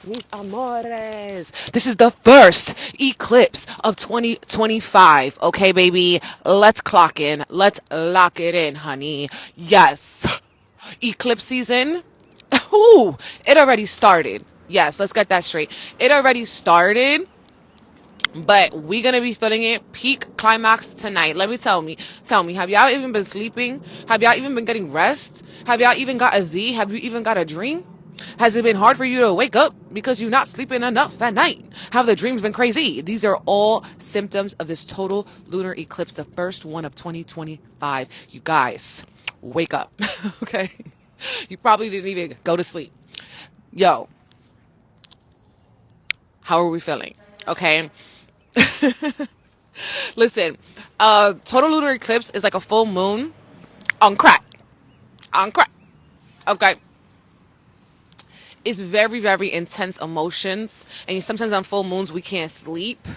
Mis amores. This is the first eclipse of 2025. Okay, baby. Let's clock in. Let's lock it in, honey. Yes. Eclipse season. Ooh, it already started. Yes, let's get that straight. It already started. But we're going to be feeling it peak climax tonight. Let me tell me, have y'all even been sleeping? Have y'all even been getting rest? Have y'all even got a Z? Have you even got a dream? Has it been hard for you to wake up because you're not sleeping enough at night? Have the dreams been crazy? These are all symptoms of this total lunar eclipse, the first one of 2025. You guys, wake up, okay? You probably didn't even go to sleep. Yo, how are we feeling? Okay. Listen, total lunar eclipse is like a full moon on crack. On crack. Okay. It's very, very intense emotions. And sometimes on full moons, we can't sleep.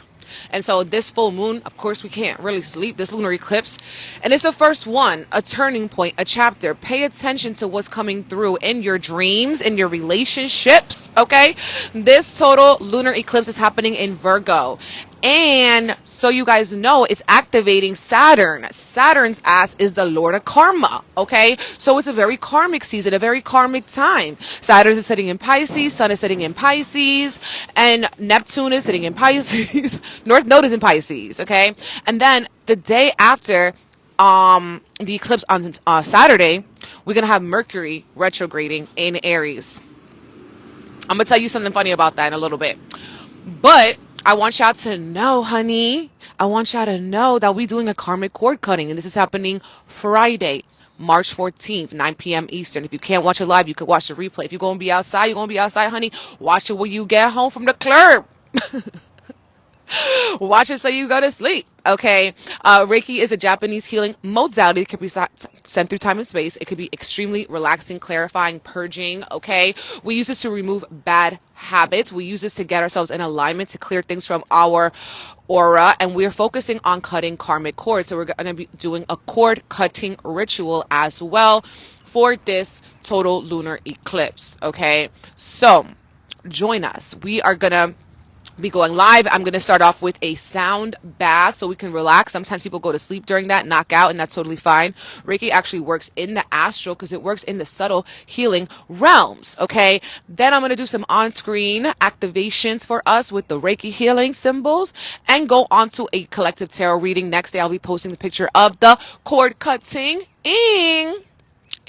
And so this full moon, of course, we can't really sleep, this lunar eclipse. And it's the first one, a turning point, a chapter. Pay attention to what's coming through in your dreams, in your relationships, okay? This total lunar eclipse is happening in Virgo. And so you guys know, it's activating Saturn. Saturn's ass is the Lord of Karma, okay? So it's a very karmic season, a very karmic time. Saturn is sitting in Pisces, Sun is sitting in Pisces, and Neptune is sitting in Pisces. North Node is in Pisces, okay? And then the day after the eclipse on Saturday, we're going to have Mercury retrograding in Aries. I'm going to tell you something funny about that in a little bit. But I want y'all to know, honey, I want y'all to know that we're doing a karmic cord cutting, and this is happening Friday, March 14th, 9 p.m. Eastern. If you can't watch it live, you could watch the replay. If you're going to be outside, you're going to be outside, honey. Watch it when you get home from the club. Watch it so you go to sleep. Okay. Reiki is a Japanese healing modality. It can be sent through time and space. It could be extremely relaxing, clarifying, purging. Okay. We use this to remove bad habits. We use this to get ourselves in alignment, to clear things from our aura. And we're focusing on cutting karmic cords. So we're going to be doing a cord cutting ritual as well for this total lunar eclipse. Okay. So join us. We are going to be going live. I'm going to start off with a sound bath so we can relax. Sometimes people go to sleep during that, knock out, and that's totally fine. Reiki actually works in the astral because it works in the subtle healing realms. Okay. Then I'm going to do some on-screen activations for us with the Reiki healing symbols and go on to a collective tarot reading. Next day, I'll be posting the picture of the cord cutting.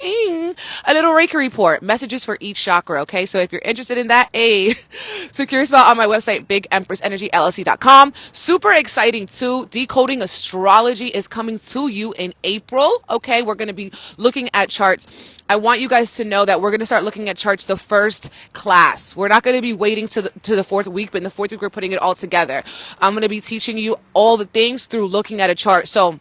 A little Reiki report, messages for each chakra. Okay, so if you're interested in that, secure a spot on my website, BigEmpressEnergyLLC.com. Super exciting too. Decoding astrology is coming to you in April. Okay, we're going to be looking at charts. I want you guys to know that we're going to start looking at charts the first class. We're not going to be waiting to the fourth week, but in the fourth week we're putting it all together. I'm going to be teaching you all the things through looking at a chart. So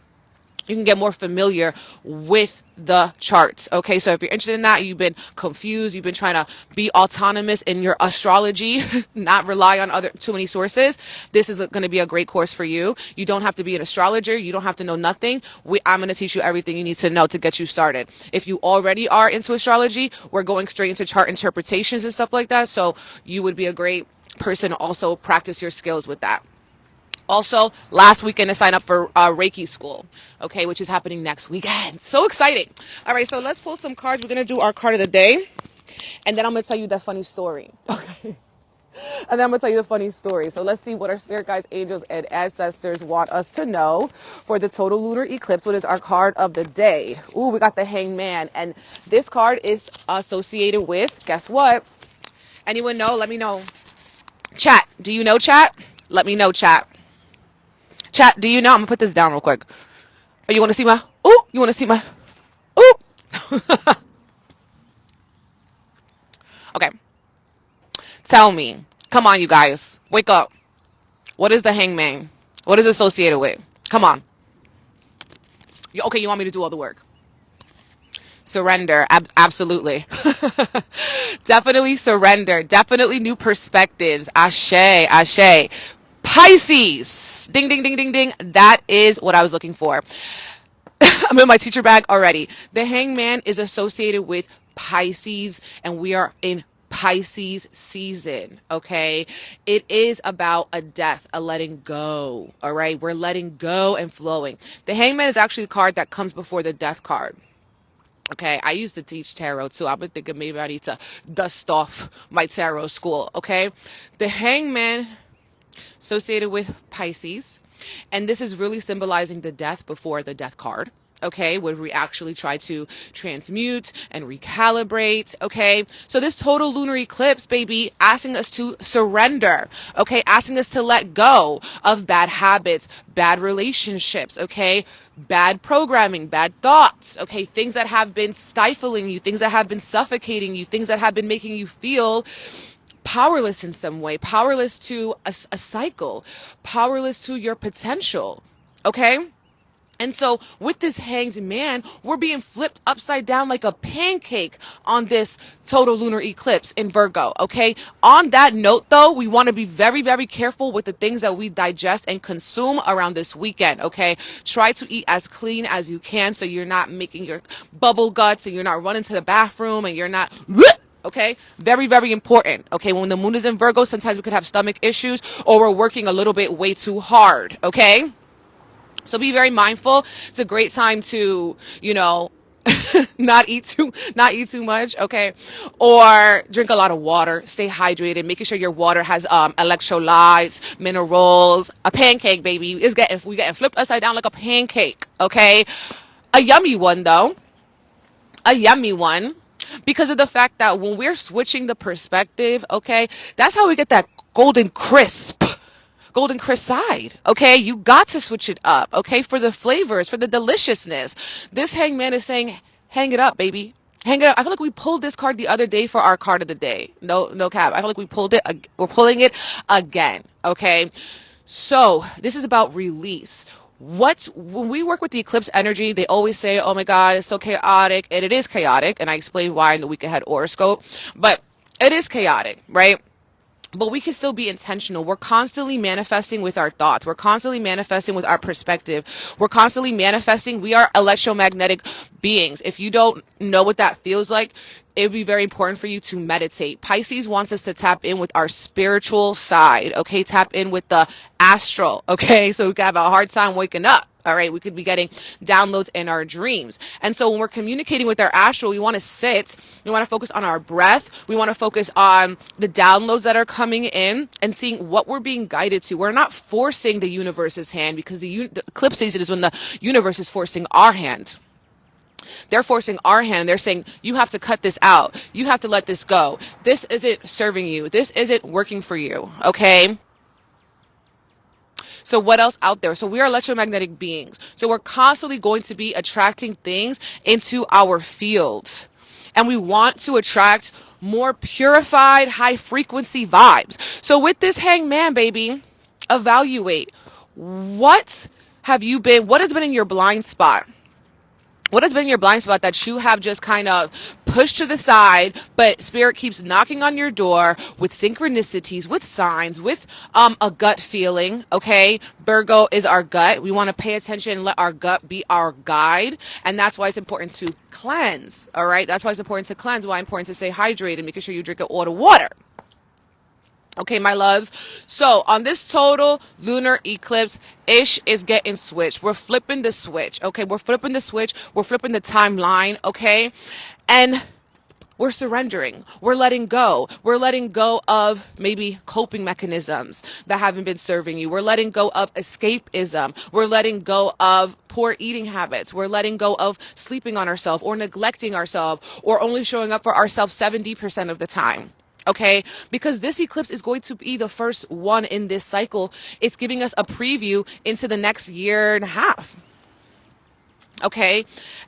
you can get more familiar with the charts. Okay, so if you're interested in that, you've been confused, you've been trying to be autonomous in your astrology, not rely on too many sources, this is going to be a great course for you. You don't have to be an astrologer. You don't have to know nothing. I'm going to teach you everything you need to know to get you started. If you already are into astrology, we're going straight into chart interpretations and stuff like that. So you would be a great person to also practice your skills with that. Also, last weekend to sign up for Reiki school, okay, which is happening next weekend. So exciting. All right, so let's pull some cards. We're going to do our card of the day, and then I'm going to tell you that funny story, okay? And then I'm going to tell you the funny story. So let's see what our spirit guides, angels, and ancestors want us to know for the total lunar eclipse. What is our card of the day? Ooh, we got the Hangman, and this card is associated with, guess what? Anyone know? Let me know. Chat, do you know, chat? Let me know, chat. Chat, do you know? I'm going to put this down real quick. Oh, you want to see my? Ooh, you want to see my? Ooh. Okay. Tell me. Come on, you guys. Wake up. What is the Hangman? What is it associated with? Come on. Okay, you want me to do all the work? Surrender. Absolutely. Definitely surrender. Definitely new perspectives. Ashe. Ashe. Pisces. Ding, ding, ding, ding, ding. That is what I was looking for. I'm in my teacher bag already. The Hangman is associated with Pisces, and we are in Pisces season, okay? It is about a death, a letting go, all right? We're letting go and flowing. The Hangman is actually the card that comes before the death card. Okay, I used to teach tarot too. I've been thinking maybe I need to dust off my tarot school, okay? The Hangman associated with Pisces, and this is really symbolizing the death before the death card. Okay, where we actually try to transmute and recalibrate. Okay, so this total lunar eclipse, baby, asking us to surrender. Okay, asking us to let go of bad habits, bad relationships. Okay, bad programming, bad thoughts. Okay, things that have been stifling you, things that have been suffocating you, things that have been making you feel powerless in some way, powerless to a cycle, powerless to your potential. Okay. And so with this Hanged Man, we're being flipped upside down like a pancake on this total lunar eclipse in Virgo, okay? On that note, though, we want to be very, very careful with the things that we digest and consume around this weekend, okay? Try to eat as clean as you can so you're not making your bubble guts and you're not running to the bathroom and you're not... Okay, very, very important. Okay, when the moon is in Virgo, sometimes we could have stomach issues or we're working a little bit way too hard, okay? So be very mindful. It's a great time to, not eat too much, okay? Or drink a lot of water, stay hydrated, making sure your water has electrolytes, minerals. A pancake, baby, we getting flipped upside down like a pancake, okay? A yummy one though. A yummy one. Because of the fact that when we're switching the perspective, okay, that's how we get that golden crisp side, okay? You got to switch it up, okay? For the flavors, for the deliciousness. This Hangman is saying, hang it up, baby. Hang it up. I feel like we pulled this card the other day for our card of the day. No cap. I feel like we're pulling it again, okay? So this is about release. When we work with the eclipse energy, they always say, oh my God, it's so chaotic. And it is chaotic. And I explained why in the week ahead horoscope, but it is chaotic, right? But we can still be intentional. We're constantly manifesting with our thoughts. We're constantly manifesting with our perspective. We're constantly manifesting. We are electromagnetic beings. If you don't know what that feels like, it would be very important for you to meditate. Pisces wants us to tap in with our spiritual side, okay? Tap in with the astral, okay? So we can have a hard time waking up. All right, we could be getting downloads in our dreams. And so when we're communicating with our astral, we want to sit, we want to focus on our breath. We want to focus on the downloads that are coming in and seeing what we're being guided to. We're not forcing the universe's hand because the eclipse season is when the universe is forcing our hand. They're forcing our hand. They're saying, you have to cut this out. You have to let this go. This isn't serving you. This isn't working for you. Okay? So what else out there? So we are electromagnetic beings. So we're constantly going to be attracting things into our fields. And we want to attract more purified, high frequency vibes. So with this Hangman, baby, evaluate what has been in your blind spot? What has been your blind spot that you have just kind of pushed to the side, but spirit keeps knocking on your door with synchronicities, with signs, with a gut feeling, okay? Virgo is our gut. We want to pay attention and let our gut be our guide. And that's why it's important to cleanse, all right? That's why it's important to cleanse, why it's important to stay hydrated, making sure you drink all the water. Okay, my loves. So on this total lunar eclipse, ish is getting switched. We're flipping the switch. Okay, we're flipping the switch. We're flipping the timeline. Okay, and we're surrendering. We're letting go. We're letting go of maybe coping mechanisms that haven't been serving you. We're letting go of escapism. We're letting go of poor eating habits. We're letting go of sleeping on ourselves or neglecting ourselves or only showing up for ourselves 70% of the time. Okay, because this eclipse is going to be the first one in this cycle. It's giving us a preview into the next year and a half. Okay,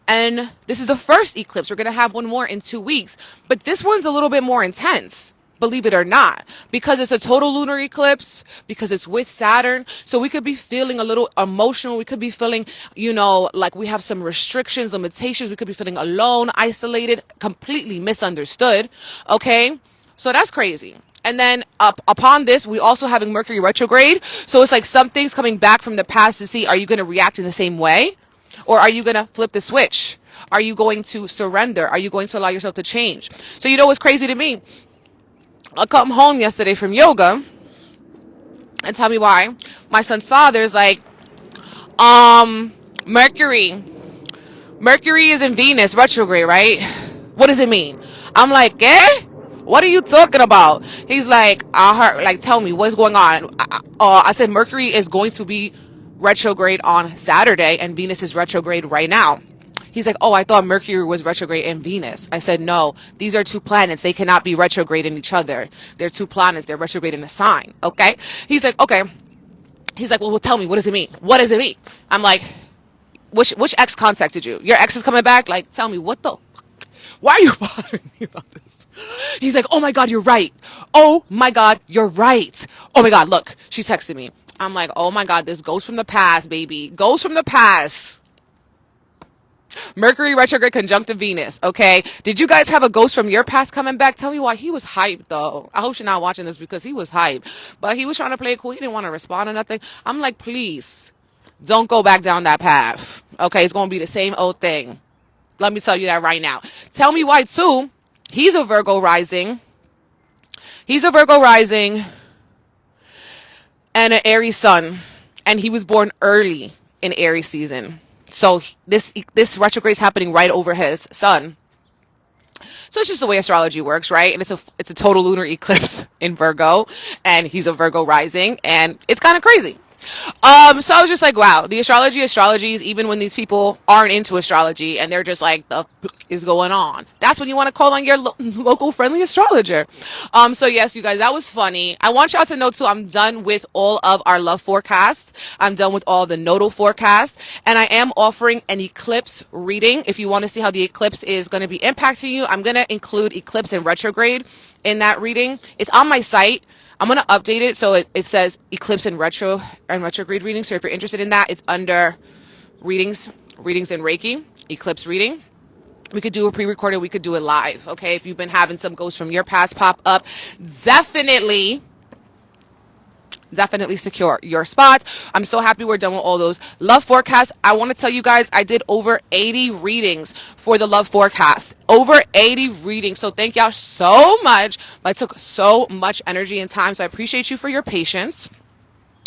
and this is the first eclipse. We're going to have one more in 2 weeks, but this one's a little bit more intense, believe it or not, because it's a total lunar eclipse, because it's with Saturn. So we could be feeling a little emotional. We could be feeling, like we have some restrictions, limitations. We could be feeling alone, isolated, completely misunderstood. Okay. So that's crazy. And then upon this, we also having Mercury retrograde. So it's like something's coming back from the past to see, are you going to react in the same way? Or are you going to flip the switch? Are you going to surrender? Are you going to allow yourself to change? So you know what's crazy to me? I come home yesterday from yoga, and tell me why. My son's father is like, Mercury. Mercury is in Venus retrograde, right? What does it mean? I'm like, eh? What are you talking about? He's like, I heard, like, tell me what's going on. I said Mercury is going to be retrograde on Saturday, and Venus is retrograde right now. He's like, oh, I thought Mercury was retrograde in Venus. I said, no, these are two planets. They cannot be retrograde in each other. They're two planets. They're retrograde in a sign. Okay. He's like, okay. He's like, well, tell me, what does it mean? What does it mean? I'm like, which ex contacted you? Your ex is coming back? Like, tell me, what the? Why are you bothering me about this? He's like, oh my God, you're right. Oh my God, you're right. Oh my God, look, she texted me. I'm like, oh my God, this goes from the past, baby. Goes from the past. Mercury retrograde conjunctive Venus, okay? Did you guys have a ghost from your past coming back? Tell me why. He was hyped, though. I hope you're not watching this because he was hyped. But he was trying to play it cool. He didn't want to respond or nothing. I'm like, please, don't go back down that path, okay? It's going to be the same old thing. Let me tell you that right now. Tell me why, too. He's a Virgo rising. He's a Virgo rising and an Aries sun. And he was born early in Aries season. So this retrograde is happening right over his sun. So it's just the way astrology works, right? And it's a total lunar eclipse in Virgo, and he's a Virgo rising, and it's kind of crazy. So I was just like, wow, the astrologies, even when these people aren't into astrology and they're just like, the is going on. That's when you want to call on your local friendly astrologer. So yes, you guys, that was funny. I want y'all to know too, I'm done with all of our love forecasts. I'm done with all the nodal forecasts, and I am offering an eclipse reading. If you want to see how the eclipse is going to be impacting you, I'm going to include eclipse and retrograde in that reading. It's on my site. I'm going to update it so it says eclipse and retrograde reading. So if you're interested in that, it's under readings in Reiki, eclipse reading. We could do a pre-recorded. We could do it live. Okay. If you've been having some ghosts from your past pop up, definitely secure your spot. I'm so happy we're done with all those love forecasts. I want to tell you guys, I did over 80 readings for the love forecast. Over 80 readings. So thank y'all so much. I took so much energy and time. So I appreciate you for your patience.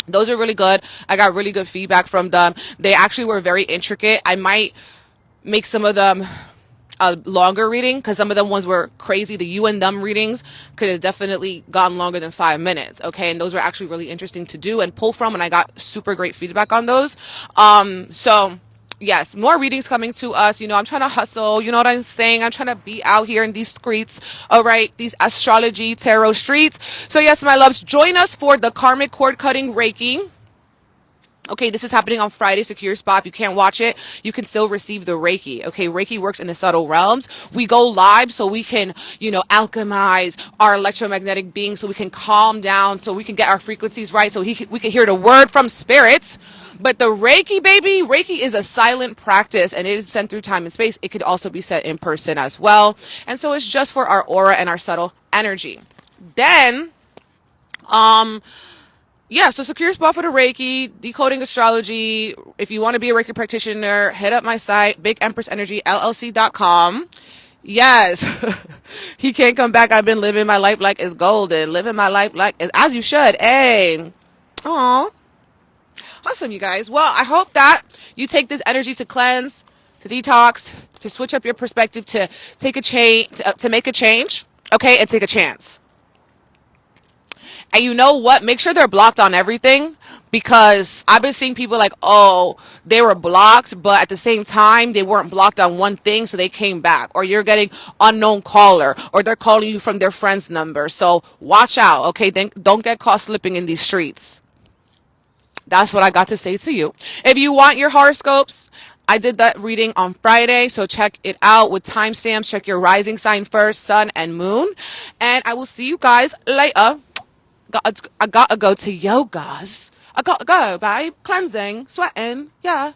Those are really good. I got really good feedback from them. They actually were very intricate. I might make some of them a longer reading because some of them ones were crazy. The you and them readings could have definitely gone longer than 5 minutes. Okay. And those were actually really interesting to do and pull from. And I got super great feedback on those. So yes, more readings coming to us. You know, I'm trying to hustle. You know what I'm saying? I'm trying to be out here in these streets. All right. These astrology tarot streets. So yes, my loves, join us for the karmic cord cutting Reiki. Okay, this is happening on Friday. Secure spot. If you can't watch it, you can still receive the Reiki. Okay, Reiki works in the subtle realms. We go live so we can, you know, alchemize our electromagnetic being, so we can calm down, so we can get our frequencies right, so we can hear the word from spirits. But the Reiki, baby, Reiki is a silent practice, and it is sent through time and space. It could also be set in person as well. And so it's just for our aura and our subtle energy. Then, yeah, so secure spot for the Reiki, decoding astrology. If you want to be a Reiki practitioner, hit up my site, BigEmpressEnergyLLC.com. Yes, he can't come back. I've been living my life like it's golden. Living my life like as you should. Hey, aw, awesome, you guys. Well, I hope that you take this energy to cleanse, to detox, to switch up your perspective, to take a change, to make a change. Okay, and take a chance. And you know what? Make sure they're blocked on everything, because I've been seeing people like, oh, they were blocked, but at the same time, they weren't blocked on one thing, so they came back. Or you're getting unknown caller, or they're calling you from their friend's number. So watch out, okay? Don't get caught slipping in these streets. That's what I got to say to you. If you want your horoscopes, I did that reading on Friday, so check it out with timestamps. Check your rising sign first, sun and moon. And I will see you guys later. I gotta go to yogas. I gotta go, babe. Cleansing, sweating, yeah.